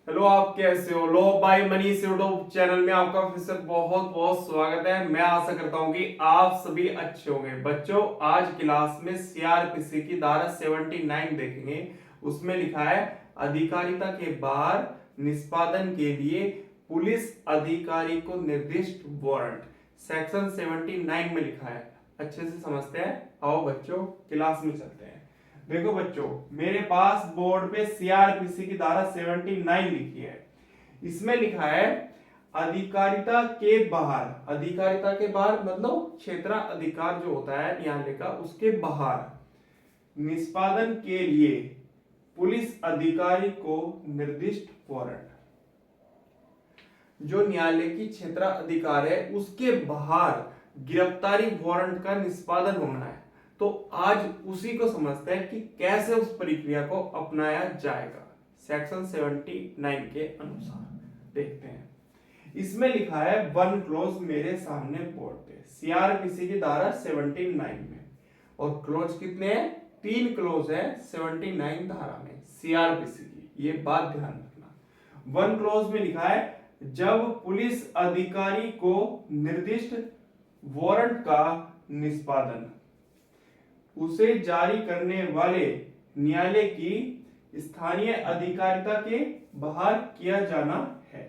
Hello, आप कैसे हो? लो बाय मनीष यूट्यूब चैनल में आपका फिर से बहुत बहुत स्वागत है। मैं आशा करता हूं कि आप सभी अच्छे होंगे। बच्चों, आज क्लास में सीआरपीसी की धारा 79 देखेंगे। उसमें लिखा है अधिकारिता के बाहर निष्पादन के लिए पुलिस अधिकारी को निर्दिष्ट वारंट। सेक्शन 79 में लिखा है। अच्छे से समझते हैं। आओ बच्चों, क्लास में चलते हैं। देखो बच्चों, मेरे पास बोर्ड पे सीआरपीसी की धारा 79 लिखी है। इसमें लिखा है अधिकारिता के बाहर। अधिकारिता के बाहर मतलब क्षेत्राधिकार जो होता है न्यायालय का, उसके बाहर निष्पादन के लिए पुलिस अधिकारी को निर्दिष्ट वारंट। जो न्यायालय की क्षेत्राधिकार है उसके बाहर गिरफ्तारी वारंट का निष्पादन होना है। तो आज उसी को समझते हैं कि कैसे उस प्रक्रिया को अपनाया जाएगा। सेक्शन 79 के अनुसार देखते हैं। इसमें लिखा है वन क्लोज मेरे सामने बोर्ड पे सीआरपीसी की धारा 79 में। और क्लोज कितने हैं? 3 क्लोज है 79 धारा में सीआरपीसी की। ये बात ध्यान रखना। वन क्लोज में लिखा है जब पुलिस अधिकारी को निर्दिष्ट वारंट का निष्पादन उसे जारी करने वाले न्यायालय की स्थानीय अधिकारिता के बाहर किया जाना है।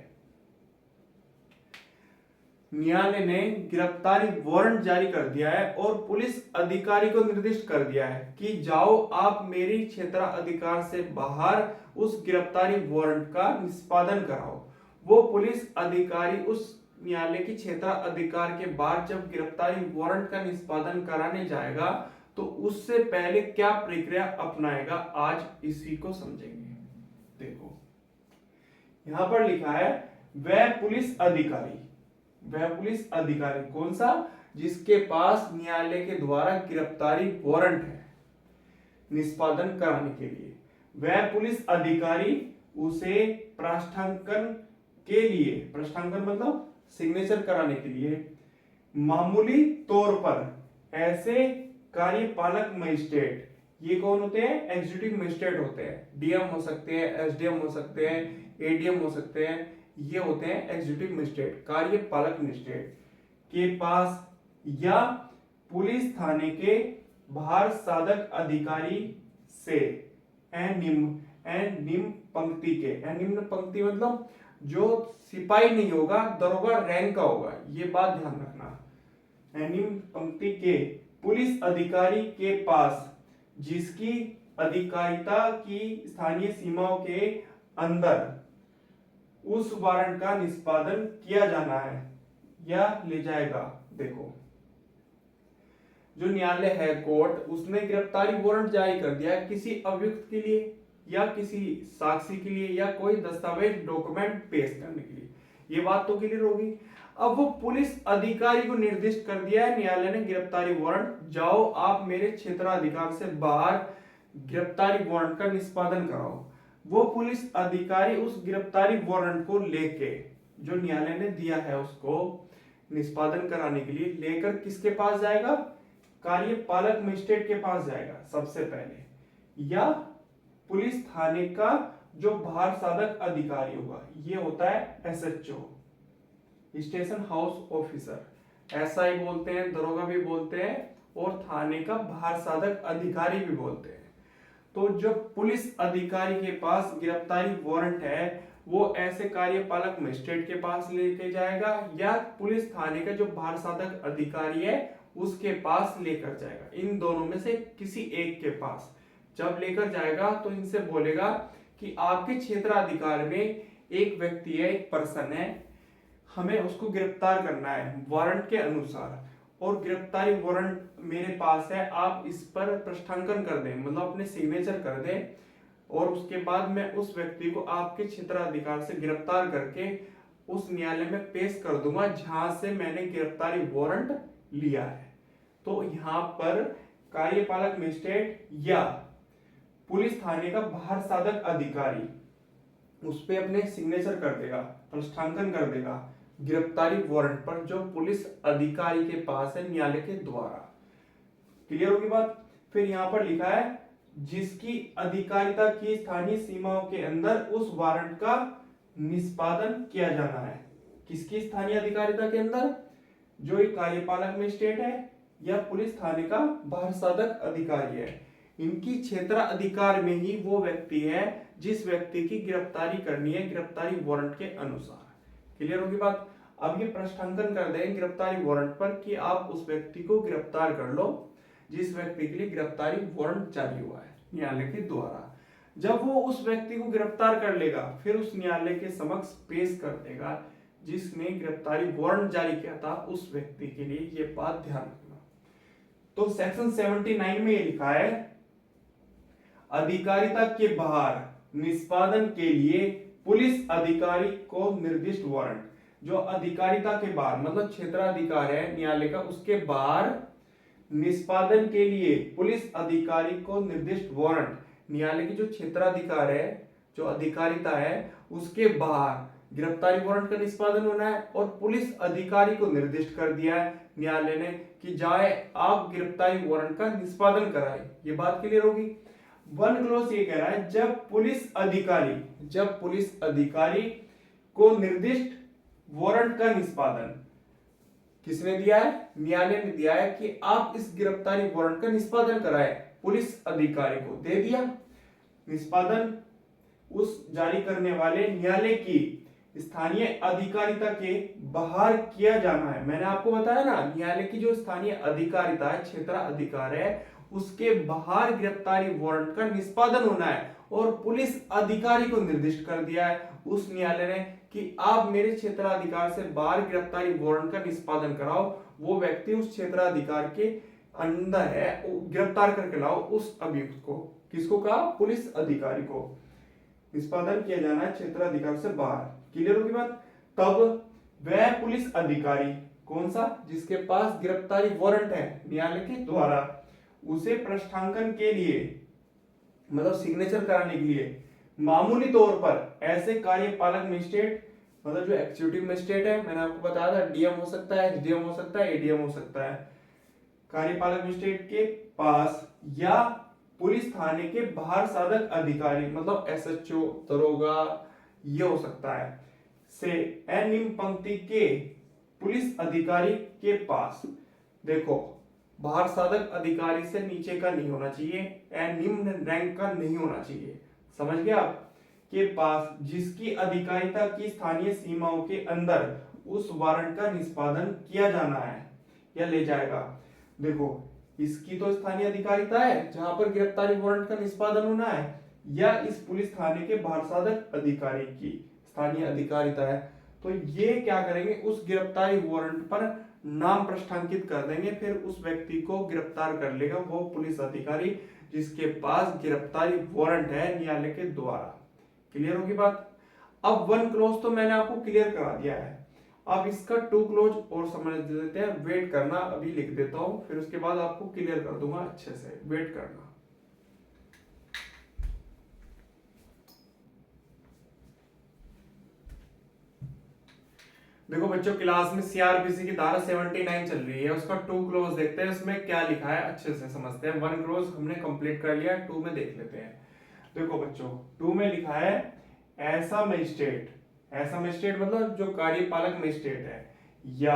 न्यायालय ने गिरफ्तारी वारंट जारी कर दिया है और पुलिस अधिकारी को निर्दिष्ट कर दिया है कि जाओ आप मेरी क्षेत्राधिकार से बाहर उस गिरफ्तारी वारंट का निष्पादन कराओ। वो पुलिस अधिकारी उस न्यायालय की क्षेत्राधिकार के बाद जब गिरफ्तारी वारंट का निष्पादन कराने जाएगा तो उससे पहले क्या प्रक्रिया अपनाएगा, आज इसी को समझेंगे। देखो, यहां पर लिखा है वह पुलिस अधिकारी कौन सा? जिसके पास न्यायालय के द्वारा गिरफ्तारी वारंट है निष्पादन कराने के लिए। वह पुलिस अधिकारी उसे पृष्ठांकन के लिए, पृष्ठांकन मतलब सिग्नेचर कराने के लिए, मामूली तौर पर ऐसे कार्यपालक मजिस्ट्रेट, ये कौन होते हैं? एग्जीक्यूटिव मजिस्ट्रेट होते हैं। डीएम हो सकते हैं, एसडीएम हो सकते हैं, एडीएम हो सकते हैं। ये होते हैं एग्जीक्यूटिव मजिस्ट्रेट, कार्यपालक मजिस्ट्रेट के पास, या पुलिस थाने के बाहर साधक अधिकारी से निम्न पंक्ति के। निम्न पंक्ति मतलब जो सिपाही नहीं होगा, दरोगा रैंक का होगा। ये बात ध्यान रखना। निम्न पंक्ति के पुलिस अधिकारी के पास जिसकी अधिकारिता की स्थानीय सीमाओं के अंदर उस वारंट का निष्पादन किया जाना है या ले जाएगा। देखो, जो न्यायालय है, कोर्ट, उसने गिरफ्तारी वारंट जारी कर दिया है किसी अभियुक्त के लिए या किसी साक्षी के लिए या कोई दस्तावेज डॉक्यूमेंट पेश करने के लिए। ये बात तो क्लियर होगी। अब वो पुलिस अधिकारी को निर्दिष्ट कर दिया है न्यायालय ने गिरफ्तारी वारंट, जाओ आप मेरे क्षेत्राधिकार से बाहर गिरफ्तारी वारंट का निष्पादन कराओ। वो पुलिस अधिकारी उस गिरफ्तारी वारंट को लेके, जो न्यायालय ने दिया है उसको निष्पादन कराने के लिए, लेकर किसके पास जाएगा? कार्यपालक मजिस्ट्रेट के पास जाएगा सबसे पहले, या पुलिस थाने का जो बाहर साधक अधिकारी होगा, ये होता है SHO, station house officer. SI बोलते हैं, दरोगा भी बोलते हैं, और थाने का बाहर साधक अधिकारी भी बोलते हैं। तो जो पुलिस अधिकारी के पास गिरफ्तारी वारंट है वो ऐसे कार्यपालक मजिस्ट्रेट के पास लेके जाएगा, या पुलिस थाने का जो बाहर साधक अधिकारी है उसके पास लेकर जाएगा। इन दोनों में से किसी एक के पास जब लेकर जाएगा तो इनसे बोलेगा कि आपके क्षेत्राधिकार में एक व्यक्ति है, एक पर्सन है, हमें उसको गिरफ्तार करना है वारंट के अनुसार, और गिरफ्तारी वारंट मेरे पास है, आप इस पर पृष्ठांकन कर दें, मतलब अपने सिग्नेचर कर दें, और उसके बाद मैं उस व्यक्ति को आपके क्षेत्राधिकार से गिरफ्तार करके उस न्यायालय में पेश कर दूंगा जहां से मैंने गिरफ्तारी वारंट लिया है। तो यहाँ पर कार्यपालक मजिस्ट्रेट या पुलिस थाने का बाहर साधक अधिकारी उस पे अपने सिग्नेचर कर देगा, पृष्ठांकन कर देगा गिरफ्तारी वारंट पर जो पुलिस अधिकारी के पास है न्यायालय के द्वारा। क्लियर होगी बात? फिर यहां पर लिखा है जिसकी अधिकारिता की स्थानीय सीमाओं के अंदर उस वारंट का निष्पादन किया जाना है। किसकी स्थानीय अधिकारिता के अंदर? जो एक कार्यपालक मजिस्ट्रेट है या पुलिस थाने का बाहर साधक अधिकारी है, इनकी क्षेत्राधिकार में ही वो व्यक्ति है जिस व्यक्ति की गिरफ्तारी करनी है गिरफ्तारी वारंट के अनुसार। क्लियर होगी बात? अब ये प्रश्नांकन कर दें गिरफ्तारी वारंट पर कि आप उस व्यक्ति को गिरफ्तार कर लो जिस व्यक्ति के लिए गिरफ्तारी वारंट जारी हुआ है न्यायालय के द्वारा। जब वो उस व्यक्ति को गिरफ्तार कर लेगा फिर उस न्यायालय के समक्ष पेश कर देगा जिसने गिरफ्तारी वारंट जारी किया था उस व्यक्ति के लिए। ये बात ध्यान रखना। तो सेक्शन 79 में ये लिखा है, अधिकारिता के बाहर निष्पादन के लिए पुलिस अधिकारी को निर्दिष्ट वारंट। जो अधिकारिता के बाहर मतलब क्षेत्राधिकार है न्यायालय का, उसके बाहर निष्पादन के लिए पुलिस अधिकारी को निर्दिष्ट वारंट, न्यायालय की जो क्षेत्राधिकार है जो अधिकारिता है उसके बाहर गिरफ्तारी वारंट का निष्पादन होना है और पुलिस अधिकारी को निर्दिष्ट कर दिया है न्यायालय ने कि जाए आप गिरफ्तारी वारंट का निष्पादन कराए। ये बात क्लियर होगी। वन क्लॉज ये कह रहा है जब पुलिस अधिकारी को निर्दिष्ट वारंट का निष्पादन किसने दिया है? न्यायालय ने दिया है कि आप इस गिरफ्तारी वारंट का निष्पादन कराए, पुलिस अधिकारी को दे दिया। निष्पादन उस जारी करने वाले न्यायालय की स्थानीय अधिकारिता के बाहर किया जाना है। मैंने आपको बताया ना, न्यायालय की जो स्थानीय अधिकारिता है क्षेत्राधिकार है उसके बाहर गिरफ्तारी वारंट का निष्पादन होना है और पुलिस अधिकारी को निर्दिष्ट कर दिया है उस न्यायालय ने कि आप मेरे क्षेत्राधिकार से बाहर गिरफ्तारी वारंट का निष्पादन कराओ। वो व्यक्ति उस क्षेत्राधिकार के अंदर है, गिरफ्तार करके लाओ उस अभियुक्त को। किसको कहा? पुलिस अधिकारी को। निष्पादन किया जाना है क्षेत्राधिकार से बाहर। क्लियर होगी बात? तब वह पुलिस अधिकारी कौन सा? जिसके पास गिरफ्तारी वारंट है न्यायालय के द्वारा, उसे प्रश्नांकन के लिए मतलब सिग्नेचर कराने के लिए मामूली तौर पर ऐसे कार्यपालक मजिस्ट्रेट मतलब जो एक्जीक्यूटिव मजिस्ट्रेट है, मैंने आपको बताया था डीएम हो सकता है, एसडीएम हो सकता है, एडीएम हो सकता है, कार्यपालक मजिस्ट्रेट के पास या पुलिस थाने के बाहर साधक अधिकारी मतलब एसएचओ, दरोगा ये हो सकता है से निम्न पंक्ति के पुलिस अधिकारी के पास। देखो बाहर साधक अधिकारी से नीचे का नहीं होना चाहिए, निम्न रैंक का नहीं होना चाहिए। समझ गए आप? के पास जिसकी अधिकारिता की स्थानीय सीमाओं के अंदर उस वारंट का निष्पादन किया जाना है या ले जाएगा। देखो इसकी तो स्थानीय अधिकारिता है जहां पर गिरफ्तारी वारंट का निष्पादन होना है, या इस पुलिस थाने के बाहर साधक अधिकारी की स्थानीय अधिकारिता है। तो ये क्या करेंगे, उस गिरफ्तारी वारंट पर नाम प्रश्नांकित कर देंगे, फिर उस व्यक्ति को गिरफ्तार कर लेगा वो पुलिस अधिकारी जिसके पास गिरफ्तारी वारंट है न्यायालय के द्वारा। क्लियर होगी बात? अब वन क्लोज तो मैंने आपको क्लियर करा दिया है, अब इसका टू क्लोज और समझ लेते हैं। वेट करना, अभी लिख देता हूं फिर उसके बाद आपको क्लियर कर दूंगा अच्छे से, वेट करना। देखो बच्चों क्लास में सीआरपीसी की धारा 79 चल रही है, उसका टू क्लोज देखते हैं उसमें क्या लिखा है, अच्छे से समझते हैं। वन क्लोज हमने कंप्लीट कर लिया, टू में देख लेते हैं। देखो बच्चों टू में लिखा है ऐसा मजिस्ट्रेट मतलब जो कार्यपालक मजिस्ट्रेट है या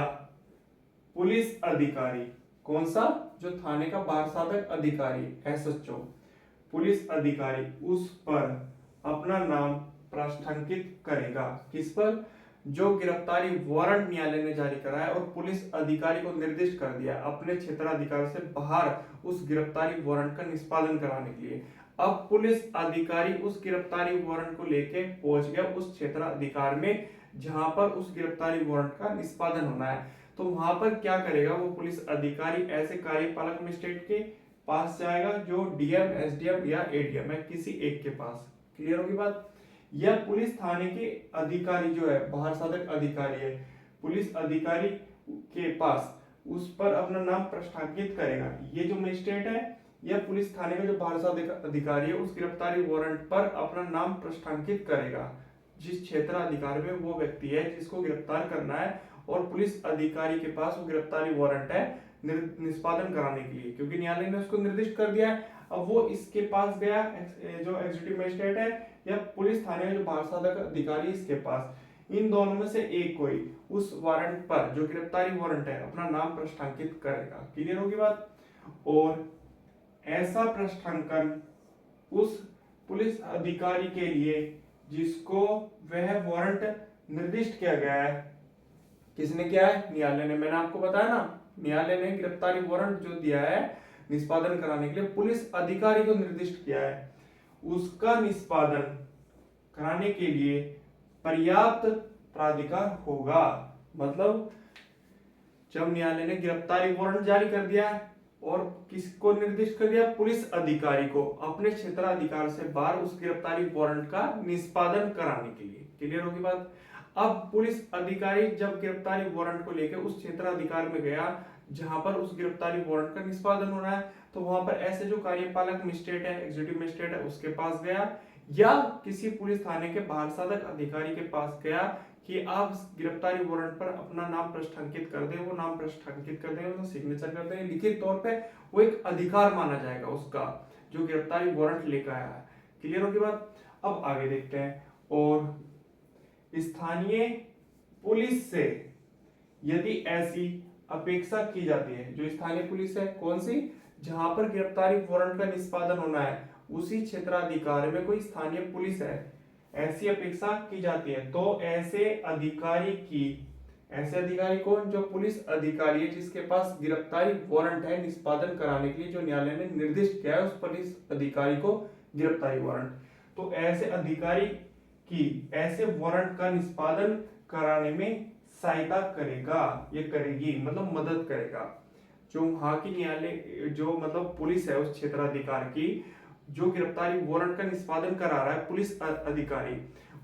पुलिस अधिकारी, कौन सा? जो थाने का बाहर साधक अधिकारी एसएचओ, पुलिस अधिकारी उस पर अपना नाम प्रश्नांकित करेगा। किस पर? जो गिरफ्तारी वारंट न्यायालय ने जारी कराया और पुलिस अधिकारी को निर्दिष्ट कर दिया अपने क्षेत्राधिकार से बाहर उस गिरफ्तारी वारंट का निष्पादन कराने के लिए। अब पुलिस अधिकारी उस गिरफ्तारी वारंट को लेके पहुंच गया उस क्षेत्राधिकार में जहां पर उस गिरफ्तारी वारंट का निष्पादन होना है। तो वहां पर क्या करेगा वो पुलिस अधिकारी, ऐसे कार्यपालक मजिस्ट्रेट के पास जाएगा जो डीएम, एसडीएम या एडीएम है, किसी एक के पास। क्लियर होगी बात? या पुलिस थाने के अधिकारी जो है बाहर साधक अधिकारी है, पुलिस अधिकारी के पास उस पर अपना नाम प्रश्नांकित करेगा। ये जो मजिस्ट्रेट है या पुलिस थाने का जो बाहर साधक अधिकारी है उस गिरफ्तारी वारंट पर अपना नाम प्रश्नांकित करेगा जिस क्षेत्राधिकार में वो व्यक्ति है जिसको गिरफ्तार करना है, और पुलिस अधिकारी के पास वो गिरफ्तारी वारंट है निष्पादन कराने के लिए, क्योंकि न्यायालय ने उसको निर्दिष्ट कर दिया है। अब वो इसके पास गया, जो एग्जीक्यूटिव मजिस्ट्रेट है या पुलिस थाने में जो बारसाधक अधिकारी इसके पास, इन दोनों में से एक कोई उस वारंट पर, जो गिरफ्तारी वारंट है, अपना नाम प्रश्नांकित करेगा। क्लियर होगी बात। और ऐसा प्रश्नांकन उस पुलिस अधिकारी के लिए जिसको वह वारंट निर्दिष्ट किया गया है, किसने किया है? न्यायालय ने। मैंने आपको बताया ना, न्यायालय ने गिरफ्तारी वारंट जो दिया है निष्पादन कराने के लिए पुलिस अधिकारी को निर्दिष्ट किया है, उसका निष्पादन कराने के लिए पर्याप्त प्राधिकार होगा। मतलब जब न्यायालय ने गिरफ्तारी वारंट जारी कर दिया और किसको निर्दिष्ट कर दिया? पुलिस अधिकारी को अपने क्षेत्राधिकार से बाहर उस गिरफ्तारी वारंट का निष्पादन कराने के लिए। क्लियर होगी बात। अब पुलिस अधिकारी जब गिरफ्तारी वारंट को लेकर उस क्षेत्राधिकार में गया जहां पर उस गिरफ्तारी वारंट का निष्पादन होना है, तो वहां पर ऐसे जो कार्यपालक मजिस्ट्रेट है, एग्जीक्यूटिव मजिस्ट्रेट है, उसके पास गया या किसी पुलिस थाने के बारसाधक अधिकारी के पास गया कि आप गिरफ्तारी वारंट पर अपना नाम प्रश्नांकित कर दें। वो नाम प्रश्नांकित कर देंगे, तो सिग्नेचर कर देंगे लिखित तौर पे, वो एक अधिकार माना जाएगा उसका, जो गिरफ्तारी वारंट लेकर आया है। क्लियर होगी बात। अब आगे देखते हैं। और स्थानीय पुलिस से यदि ऐसी अपेक्षा की जाती है, जो स्थानीय पुलिस है कौन सी? जहां पर गिरफ्तारी वारंट का निष्पादन होना है, उसी क्षेत्राधिकार में कोई स्थानीय पुलिस है, ऐसी अपेक्षा की जाती है, तो ऐसे अधिकारी कौन? जो पुलिस अधिकारी है जिसके पास गिरफ्तारी वारंट है निष्पादन कराने के लिए, जो न्यायालय ने निर्दिष्ट किया है उस पुलिस अधिकारी को गिरफ्तारी वारंट, तो ऐसे अधिकारी की ऐसे वारंट का निष्पादन कराने में सहायता करेगा, ये करेगी, मतलब मदद करेगा। जो वहां की न्यायालय, जो मतलब पुलिस है उस क्षेत्राधिकार की, जो गिरफ्तारी वारंट का निष्पादन करा रहा है पुलिस अधिकारी,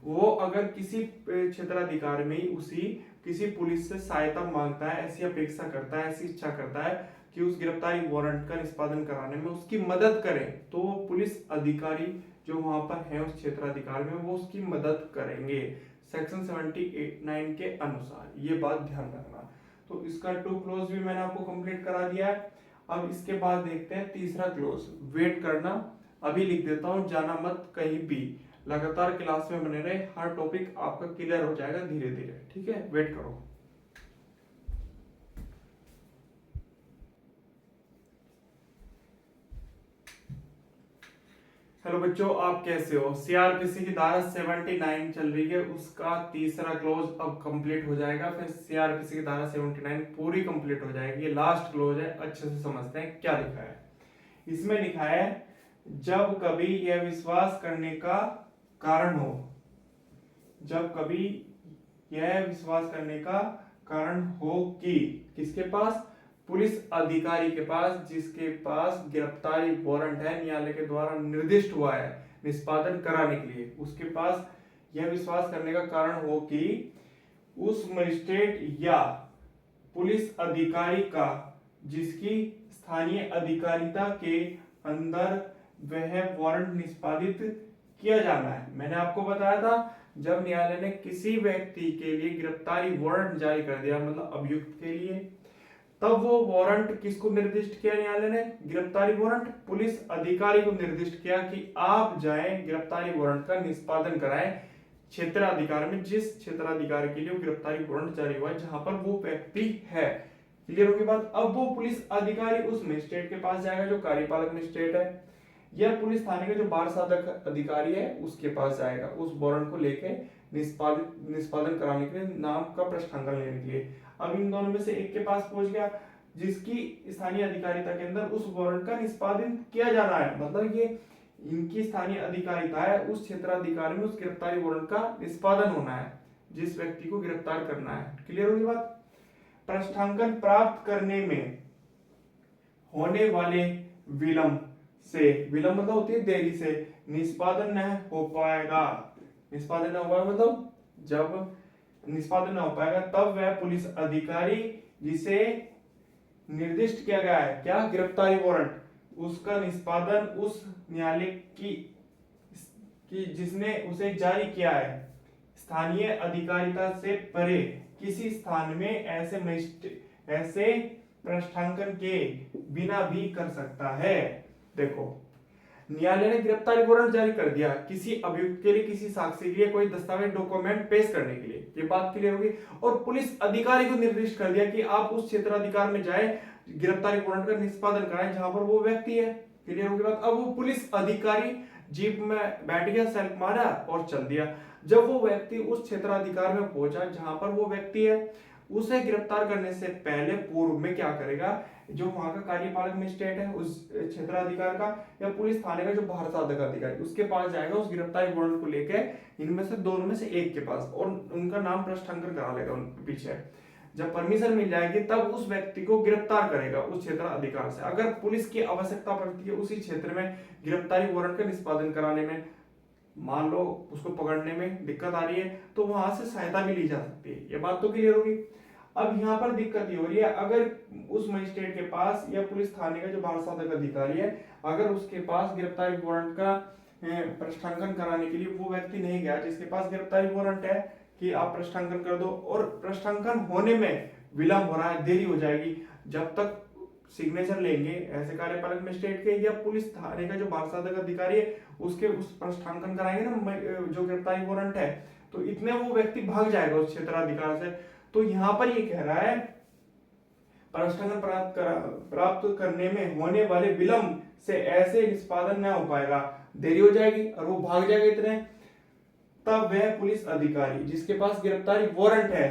वो अगर किसी क्षेत्राधिकार में ही उसी किसी पुलिस से सहायता मांगता है, ऐसी अपेक्षा करता है, ऐसी इच्छा करता है कि उस गिरफ्तारी वारंट का निष्पादन कराने में उसकी मदद करें, तो वो पुलिस अधिकारी जो वहां पर है उस क्षेत्राधिकार में, वो उसकी मदद करेंगे सेक्शन 79 के अनुसार। ये बात ध्यान रखना। तो इसका 2 क्लोज भी मैंने आपको कंप्लीट करा दिया है। अब इसके बाद देखते हैं तीसरा क्लोज। वेट करना, अभी लिख देता हूं, जाना मत कहीं भी, लगातार क्लास में बने रहे, हर टॉपिक आपका क्लियर हो जाएगा धीरे धीरे, ठीक है? वेट करो। हेलो बच्चों, आप कैसे हो? सीआरपीसी की धारा 79 चल रही है, उसका तीसरा क्लोज अब कंप्लीट हो जाएगा, फिर सीआरपीसी की धारा 79 पूरी कंप्लीट हो जाएगी। ये लास्ट क्लोज है, अच्छे से समझते हैं क्या लिखा है। इसमें लिखा है, जब कभी यह विश्वास करने का कारण हो, जब कभी यह विश्वास करने का कारण हो कि किसके पास? पुलिस अधिकारी के पास, जिसके पास गिरफ्तारी वारंट है न्यायालय के द्वारा निर्दिष्ट हुआ है निष्पादन कराने के लिए, उसके पास यह विश्वास करने का कारण हो कि उस मजिस्ट्रेट या पुलिस अधिकारी का जिसकी स्थानीय अधिकारिता के अंदर वह वारंट निष्पादित किया जाना है। मैंने आपको बताया था, जब न्यायालय ने किसी व्यक्ति के लिए गिरफ्तारी वारंट जारी कर दिया, मतलब अभियुक्त के लिए, तब वो वारंट किसको निर्दिष्ट किया न्यायालय ने? गिरफ्तारी वारंट पुलिस अधिकारी को निर्दिष्ट किया कि आप जाएं गिरफ्तारी वारंट का निष्पादन कराएं क्षेत्राधिकार में, जिस क्षेत्राधिकार के लिए वो गिरफ्तारी वारंट जारी हुआ है, जहां पर वो व्यक्ति है। क्लियर होगी बात। अब वो पुलिस अधिकारी उस मजिस्ट्रेट के पास जाएगा जो कार्यपालक मजिस्ट्रेट है, या पुलिस थाने का जो बारसाधक अधिकारी है उसके पास जाएगा उस वारंट को लेके निष्पादन कराने के लिए, नाम का प्रश्नांकन लेने के लिए। अब इन दोनों में से एक के पास पहुंच गया जिसकी स्थानीय अधिकारिता के अंदर उस वारंट का निष्पादन किया जा रहा है, मतलब ये इनकी स्थानीय अधिकारिता है, उस क्षेत्राधिकार में उस गिरफ्तारी वारंट का निष्पादन होना है, जिस व्यक्ति को गिरफ्तार करना है। क्लियर होगी बात। प्रश्नांकन प्राप्त करने में होने वाले विलंब से, विलंब मतलब होती है देरी से, निष्पादन न हो पाएगा, निष्पादन न हो पाएगा मतलब जब निष्पादन न हो पाएगा तब वह पुलिस अधिकारी जिसे निर्दिष्ट किया गया है क्या? गिरफ्तारी वारंट, उसका निष्पादन उस न्यायालय की जिसने उसे जारी किया है स्थानीय अधिकारिता से परे किसी स्थान में ऐसे प्रश्नांकन के बिना भी कर सकता है। देखो न्यायालय ने गिरफ्तारी वारंट जारी कर दिया किसी अभियुक्त के लिए, किसी साक्षी के लिए कोई दस्तावेज डॉक्यूमेंट पेश करने के लिए, ये बात क्लियर होगी। और पुलिस अधिकारी को निर्दिष्ट कर दिया कि आप उस क्षेत्राधिकार में जाए, गिरफ्तारी वारंट का निष्पादन कराएं जहां पर वो व्यक्ति है। क्लियर होगी बात। अब वो पुलिस अधिकारी जीप में बैठ गया, सेल्फ मारा और चल दिया। जब वो व्यक्ति उस क्षेत्राधिकार में पहुंचा जहां पर वो व्यक्ति है, उसे गिरफ्तार करने से पहले पूर्व में क्या करेगा, जो वहां का कार्यपालक मजिस्ट्रेट है उस क्षेत्राधिकार का या पुलिस थाने का जो बाहर साधक अधिकारी, उसके पास जाएगा उस गिरफ्तारी वारंट को लेके, इनमें से दोनों में से एक के पास, और उनका नाम पृष्ठांकन करा लेगा उनके पीछे। जब परमिशन मिल जाएगी तब उस व्यक्ति को गिरफ्तार करेगा उस क्षेत्र अधिकार से। अगर पुलिस की आवश्यकता पड़ती है उसी क्षेत्र में गिरफ्तारी वारंट का निष्पादन कराने में, मान लो उसको पकड़ने में दिक्कत आ रही है, तो वहां से सहायता भी ली जा सकती है। ये बात तो क्लियर होगी। अब यहाँ पर दिक्कत ये हो रही है, अगर उस मजिस्ट्रेट के पास या पुलिस थाने का जो बाल साधक अधिकारी है, अगर उसके पास गिरफ्तारी वारंट का पृष्ठांकन कराने के लिए वो व्यक्ति नहीं गया जिसके पास गिरफ्तारी वारंट है कि आप पृष्ठांकन कर दो, और पृष्ठांकन होने में विलंब हो रहा है, देरी हो जाएगी, जब तक सिग्नेचर लेंगे ऐसे कार्यपालक मजिस्ट्रेट के या पुलिस थाने का जो बाल साधक अधिकारी है उसके उस पृष्ठांकन कराएंगे ना जो गिरफ्तारी वारंट है, तो इतने वो व्यक्ति भाग जाएगा उस क्षेत्राधिकार से। तो यहाँ पर ये कह रहा है पृष्ठांकन प्राप्त करने में होने वाले विलंब से ऐसे निष्पादन न हो पाएगा, देरी हो जाएगी और वो भाग जाएगा इतने, तब वह पुलिस अधिकारी जिसके पास गिरफ्तारी वारंट है,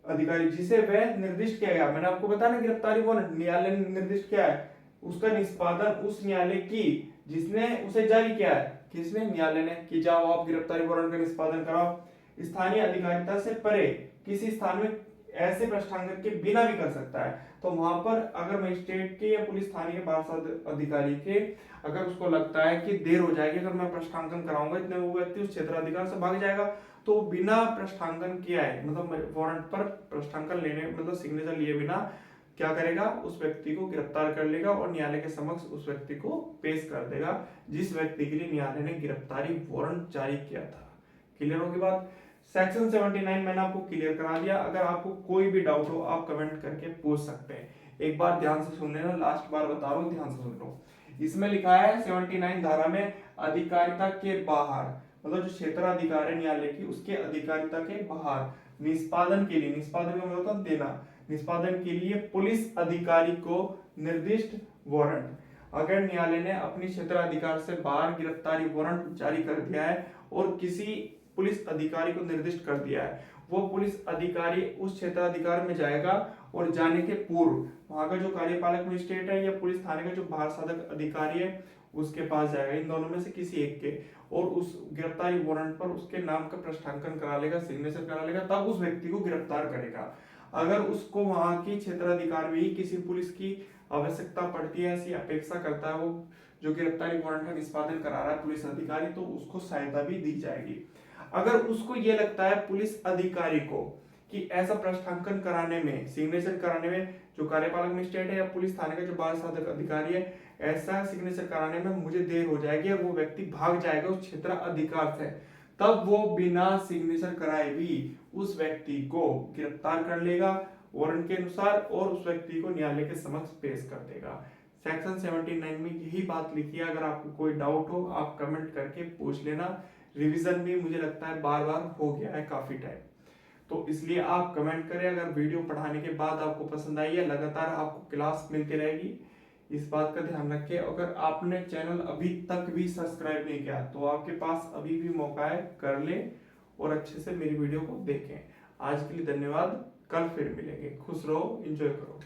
अधिकारी जिसे वह निर्दिष्ट किया गया, मैंने आपको बताया ना गिरफ्तारी वारंट न्यायालय ने निर्दिष्ट किया है, उसका निष्पादन उस न्यायालय की जिसने उसे जारी किया है, किसने, न्यायालय ने, कि जाओ आप गिरफ्तारी वारंट का निष्पादन कराओ, स्थानीय अधिकारिता से परे किसी स्थान में ऐसे पृष्ठांकन के बिना भी कर सकता है। तो वहां पर अगर मजिस्ट्रेट के या पुलिस थाने के बाल अधिकारी के अगर उसको लगता है कि देर हो जाएगी, अगर मैं पृष्ठांकन कराऊंगा इतने वो व्यक्ति उस क्षेत्राधिकार से भाग जाएगा, तो बिना पृष्ठांकन किया है, मतलब वारंट पर पृष्ठांकन लेने, मतलब सिग्नेचर लिए बिना क्या करेगा, उस व्यक्ति को गिरफ्तार कर लेगा और न्यायालय के समक्ष उस व्यक्ति को पेश कर देगा जिस व्यक्ति के लिए न्यायालय ने गिरफ्तारी वारंट जारी किया था। क्लियर होगी बात। सेक्शन 79 मैंने आपको क्लियर करा दिया। अगर आपको कोई भी डाउट हो आप कमेंट करके पूछ सकते हैं। एक बार ध्यान से सुन लेना, लास्ट बार बता रहा हूँ, ध्यान से सुन लो। इसमें लिखा है 79 धारा में अधिकारिता के बाहर, मतलब जो क्षेत्राधिकार है न्यायालय की उसके अधिकारिता के बाहर निष्पादन के लिए, निष्पादन का मतलब देना, निष्पादन के लिए पुलिस अधिकारी को निर्दिष्ट वारंट, अगर न्यायालय ने अपनी क्षेत्राधिकार से बाहर गिरफ्तारी वारंट जारी कर दिया है और किसी पुलिस अधिकारी को निर्दिष्ट कर दिया है, वो पुलिस अधिकारी उस क्षेत्राधिकार में जाएगा और जाने के पूर्व वहां का जो कार्यपालक मजिस्ट्रेट है या पुलिस थाने का जो बाल साधक अधिकारी है उसके पास जाएगा, इन दोनों में से किसी एक के, और उस गिरफ्तारी वारंट पर उसके नाम का पृष्ठांकन करा लेगा, सिग्नेचर करा लेगा, तब उस व्यक्ति को गिरफ्तार करेगा। अगर उसको वहां की क्षेत्राधिकार में ही किसी पुलिस की आवश्यकता पड़ती है, ऐसी अपेक्षा करता है वो जो गिरफ्तारी वारंट का निष्पादन करा रहा है पुलिस अधिकारी, तो उसको सहायता भी दी जाएगी। अगर उसको ये लगता है पुलिस अधिकारी को कि ऐसा पृष्ठांकन कराने में, सिग्नेचर कराने में जो कार्यपालक मजिस्ट्रेट है या पुलिस थाने का जो बाल साधक अधिकारी है, ऐसा सिग्नेचर कराने में मुझे देर हो जाएगी और वो व्यक्ति भाग जाएगा उस क्षेत्र अधिकार से, तब वो बिना सिग्नेचर कराए भी उस व्यक्ति को गिरफ्तार कर लेगा वारंट के अनुसार और उस व्यक्ति को न्यायालय के समक्ष पेश कर देगा। सेक्शन 79 में यही बात लिखी है। अगर आपको कोई डाउट हो आप कमेंट करके पूछ लेना। रिवीजन भी मुझे लगता है बार बार हो गया है काफी टाइम, तो इसलिए आप कमेंट करें। अगर वीडियो पढ़ाने के बाद आपको पसंद आई है, लगातार आपको क्लास मिलती रहेगी, इस बात का ध्यान रखें। अगर आपने चैनल अभी तक भी सब्सक्राइब नहीं किया तो आपके पास अभी भी मौका है, कर ले और अच्छे से मेरी वीडियो को देखें। आज के लिए धन्यवाद, कल फिर मिलेंगे। खुश रहो, एंजॉय करो।